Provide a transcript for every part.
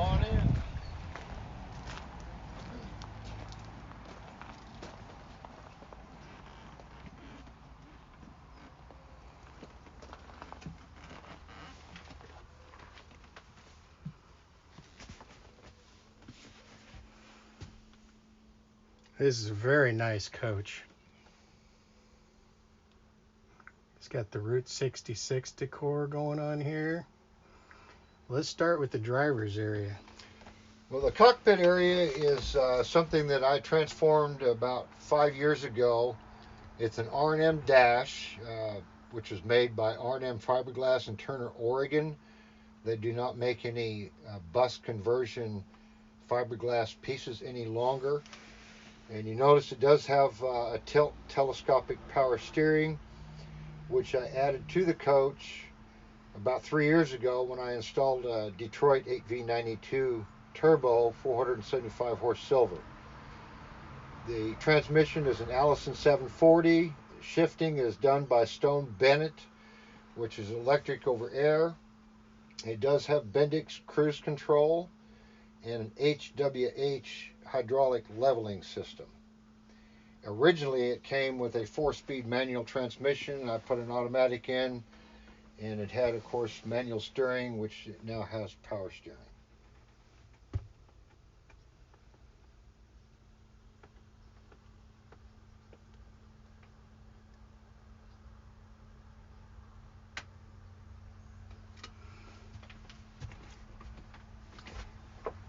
on in. This is a very nice coach. It's got the Route 66 decor going on here. Let's start with the driver's area. Well, the cockpit area is something that I transformed about 5 years ago. It's an R&M dash, which is made by R&M Fiberglass in Turner, Oregon. They do not make any bus conversion fiberglass pieces any longer. And you notice it does have a tilt telescopic power steering, which I added to the coach about 3 years ago when I installed a Detroit 8V92 turbo 475 horse silver. The transmission is an Allison 740. Shifting is done by Stone Bennett, which is electric over air. It does have Bendix cruise control and an HWH hydraulic leveling system. Originally, it came with a 4-speed manual transmission. I put an automatic in, and it had, of course, manual steering, which it now has power steering.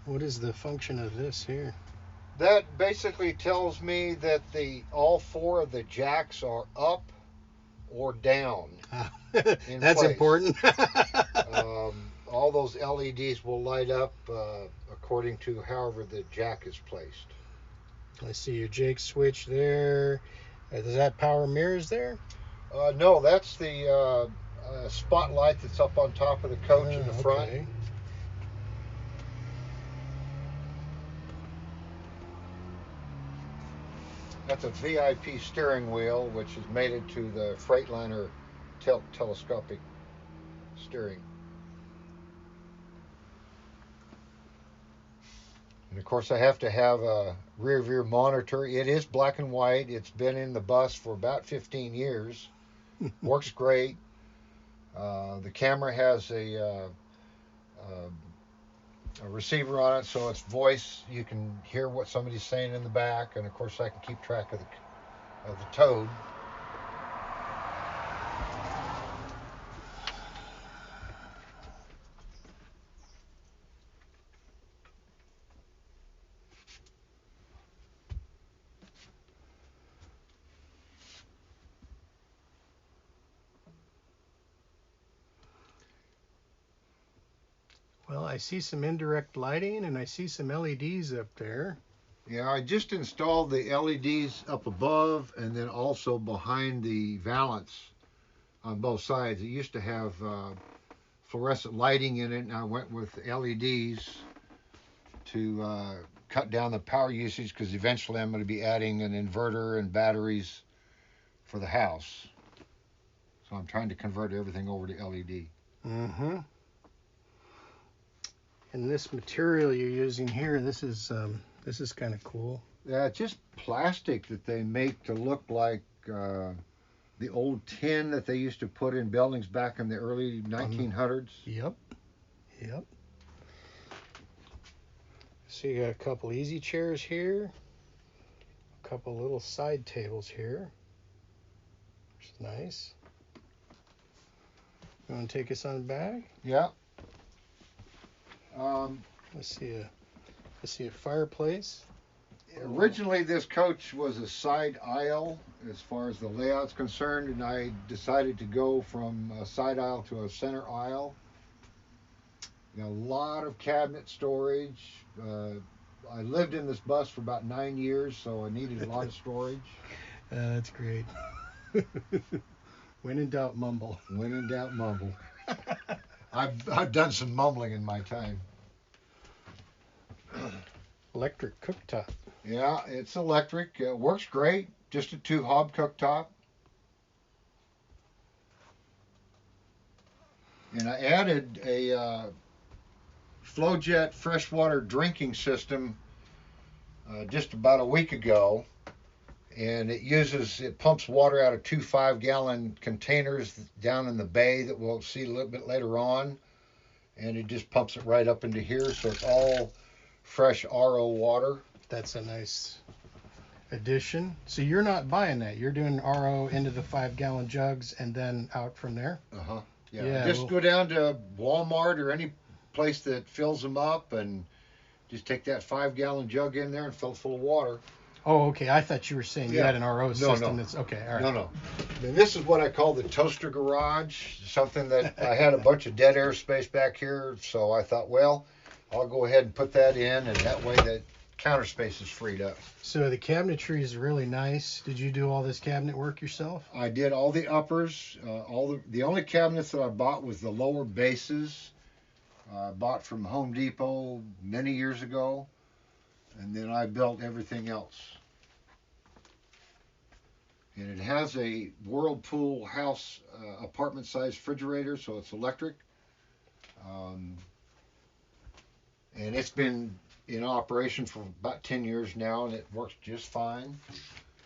What is the function of this here? That basically tells me that all four of the jacks are up or down. That's place. important. All those LEDs will light up according to however the jack is placed. I see your Jake switch there. Does that power mirrors there? No, that's the spotlight that's up on top of the coach in the front. Okay. That's a VIP steering wheel, which is mated to the Freightliner telescopic steering. And of course, I have to have a rear view monitor. It is black and white. It's been in the bus for about 15 years. Works great. The camera has a receiver on it, so it's voice. You can hear what somebody's saying in the back, and of course, I can keep track of the toad. Well, I see some indirect lighting and I see some LEDs up there. Yeah, I just installed the LEDs up above and then also behind the valance on both sides. It used to have fluorescent lighting in it, and I went with LEDs to cut down the power usage because eventually I'm going to be adding an inverter and batteries for the house. So I'm trying to convert everything over to LED. Mm-hmm. And this material you're using here, this is kind of cool. Yeah, it's just plastic that they make to look like the old tin that they used to put in buildings back in the early 1900s. Yep. So you got a couple easy chairs here, a couple little side tables here, which is nice. You want to take us on back? Yeah. Let's see a fireplace. Originally, this coach was a side aisle as far as the layout's concerned, and I decided to go from a side aisle to a center aisle. A lot of cabinet storage. I lived in this bus for about 9 years, so I needed a lot of storage. That's great. When in doubt, mumble. When in doubt, mumble. I've done some mumbling in my time. Electric cooktop. Yeah, it's electric. It works great. Just a 2-hob cooktop. And I added a FlowJet freshwater drinking system just about a week ago, and it pumps water out of 2 5-gallon containers down in the bay that we'll see a little bit later on, and it just pumps it right up into here, so it's all fresh RO water. That's a nice addition. So you're not buying that. You're doing RO into the 5-gallon jugs and then out from there? Uh-huh. Yeah, just go down to Walmart or any place that fills them up and just take that 5-gallon jug in there and fill it full of water. Oh, okay. I thought you were saying you had an RO system. No. That's okay. All right. No. And this is what I call the toaster garage, something that I had a bunch of dead air space back here, so I thought, well, I'll go ahead and put that in, and that way that counter space is freed up. So the cabinetry is really nice. Did you do all this cabinet work yourself? I did all the uppers. The only cabinets that I bought was the lower bases. I bought from Home Depot many years ago, and then I built everything else. And it has a Whirlpool house apartment size refrigerator, so it's electric. And it's been in operation for about 10 years now, and it works just fine.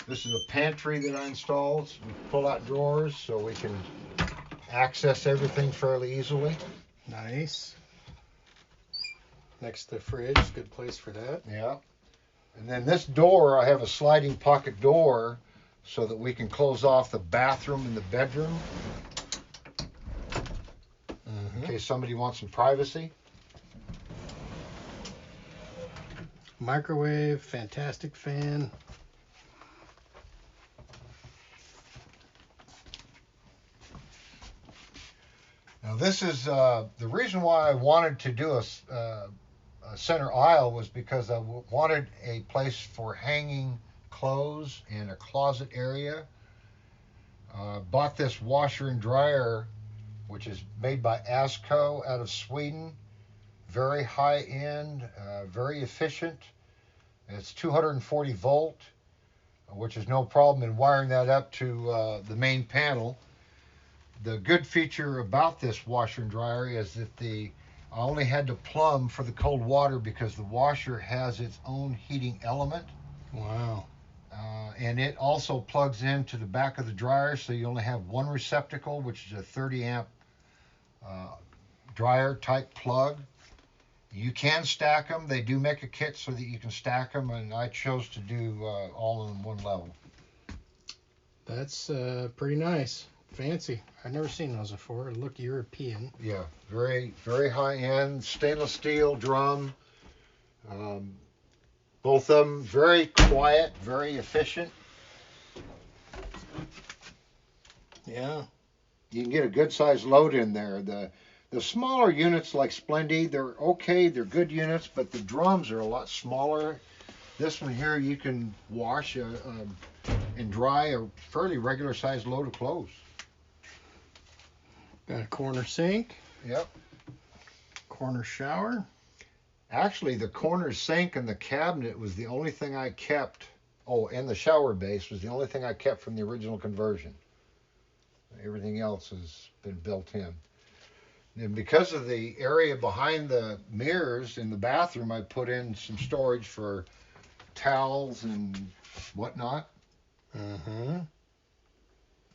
This is a pantry that I installed. We pull out drawers so we can access everything fairly easily. Nice. Next to the fridge, good place for that. Yeah. And then this door, I have a sliding pocket door so that we can close off the bathroom and the bedroom in case somebody wants some privacy. Microwave, fantastic fan. Now this is the reason why I wanted to do a center aisle was because I wanted a place for hanging clothes and a closet area. Bought this washer and dryer, which is made by Asco out of Sweden. Very high end, very efficient. It's 240 volt, which is no problem in wiring that up to the main panel. The good feature about this washer and dryer is that I only had to plumb for the cold water because the washer has its own heating element. Wow. And it also plugs into the back of the dryer, so you only have one receptacle, which is a 30 amp dryer type plug. You can stack them. They do make a kit so that you can stack them, and I chose to do all of them one level. That's pretty nice. Fancy. I've never seen those before. They look European. Yeah, very, very high end, stainless steel drum. Both of them very quiet, very efficient. Yeah. You can get a good sized load in there. The smaller units like Splendide, they're okay, they're good units, but the drums are a lot smaller. This one here, you can wash and dry a fairly regular sized load of clothes. Got a corner sink. Yep. Corner shower. Actually, the corner sink and the cabinet was the only thing I kept. Oh, and the shower base was the only thing I kept from the original conversion. Everything else has been built in. And because of the area behind the mirrors in the bathroom, I put in some storage for towels and whatnot. Mm-hmm.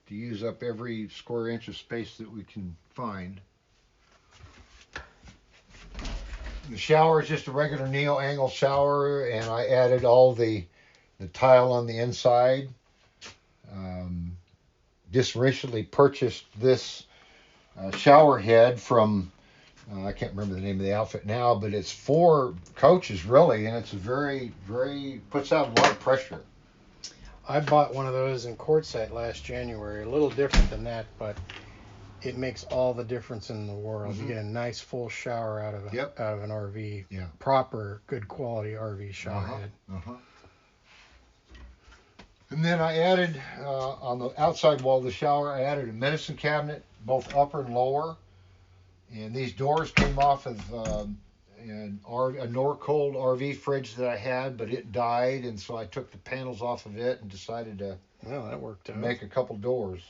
To use up every square inch of space that we can find. The shower is just a regular neo-angle shower, and I added all the tile on the inside. Just recently purchased this shower head from, I can't remember the name of the outfit now, but it's for coaches really, and it's puts out a lot of pressure. I bought one of those in Quartzsite last January. A little different than that, but it makes all the difference in the world. Mm-hmm. You get a nice full shower out of an RV. Yeah. Proper, good quality RV shower head. Uh-huh. And then I added, on the outside wall of the shower, I added a medicine cabinet, both upper and lower. And these doors came off of a Norcold RV fridge that I had, but it died, and so I took the panels off of it and decided to Well, that worked out. make a couple doors.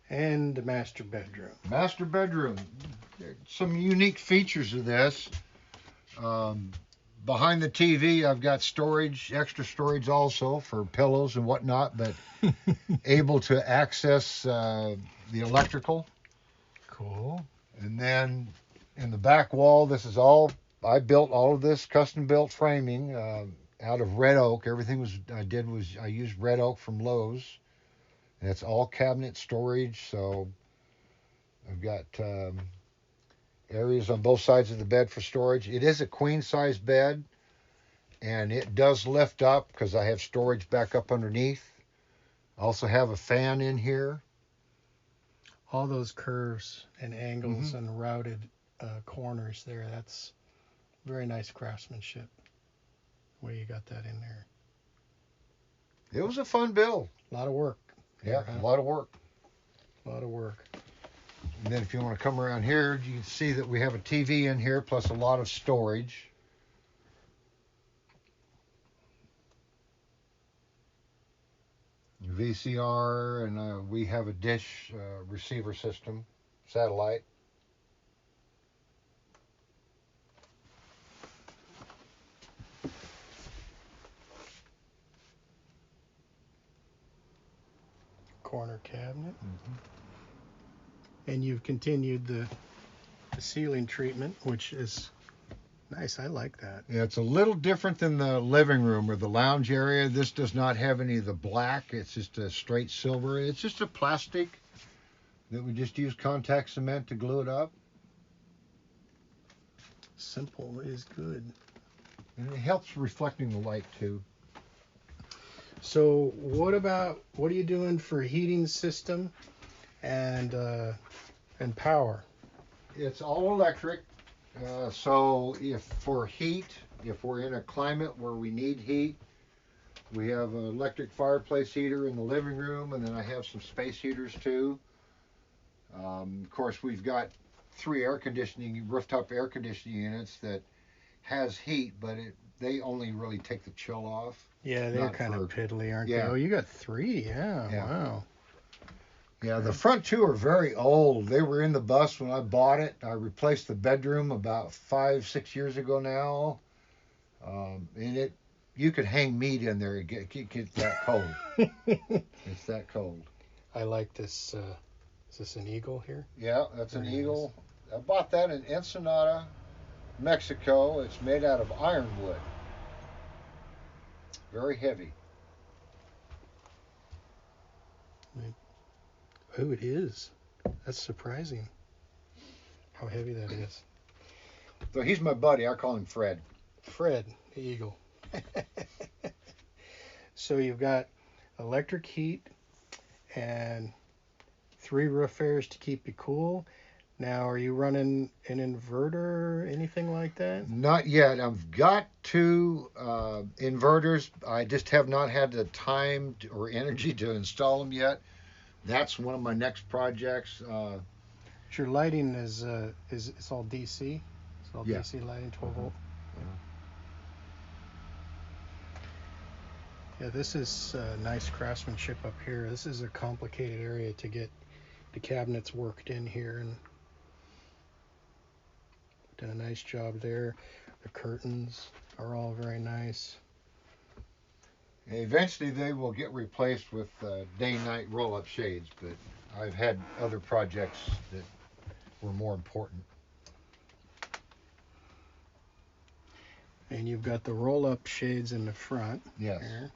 And the master bedroom. Master bedroom. Some unique features of this. Behind the TV, I've got storage, extra storage also for pillows and whatnot, but able to access the electrical. Cool. And then in the back wall, this is all, I built all of this custom built framing out of red oak. Everything I used red oak from Lowe's. And it's all cabinet storage, so I've got areas on both sides of the bed for storage. It is a queen size bed, and it does lift up because I have storage back up underneath. I also have a fan in here. All those curves and angles and routed corners there, that's very nice craftsmanship. The way you got that in there. It was a fun build. A lot of work. Yeah, a lot of work. A lot of work. And then if you want to come around here, you can see that we have a TV in here plus a lot of storage. VCR, and we have a dish receiver system, satellite. Corner cabinet. And you've continued the ceiling treatment, which is nice. I like that. Yeah, it's a little different than the living room or the lounge area. This does not have any of the black. It's just a straight silver. It's just a plastic that we just use contact cement to glue it up. Simple is good. And it helps reflecting the light too. So what are you doing for heating system and power? It's all electric. So if we're in a climate where we need heat, we have an electric fireplace heater in the living room, and then I have some space heaters too. Of course, we've got 3 rooftop air conditioning units that has heat, but they only really take the chill off. Yeah, they're kind of piddly, aren't they? Oh, you got 3, yeah. Wow. Yeah, the front 2 are very old. They were in the bus when I bought it. I replaced the bedroom about 5-6 years ago now. And you could hang meat in there. It gets that cold. It's that cold. I like this. Is this an eagle here? Yeah, that's an eagle. I bought that in Ensenada, Mexico. It's made out of ironwood. Very heavy. Oh, it is. That's surprising how heavy that is. So he's my buddy. I call him Fred. Fred, the eagle. So you've got electric heat and 3 roof airs to keep you cool. Now, are you running an inverter or anything like that? Not yet. I've got 2 inverters. I just have not had the time or energy to install them yet. That's one of my next projects. Your lighting is it's all DC. It's all DC lighting, 12 volt. Yeah, this is nice craftsmanship up here. This is a complicated area to get the cabinets worked in here, and done a nice job there. The curtains are all very nice. Eventually they will get replaced with day-night roll-up shades, but I've had other projects that were more important. And you've got the roll-up shades in the front. Yes. Here.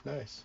Nice.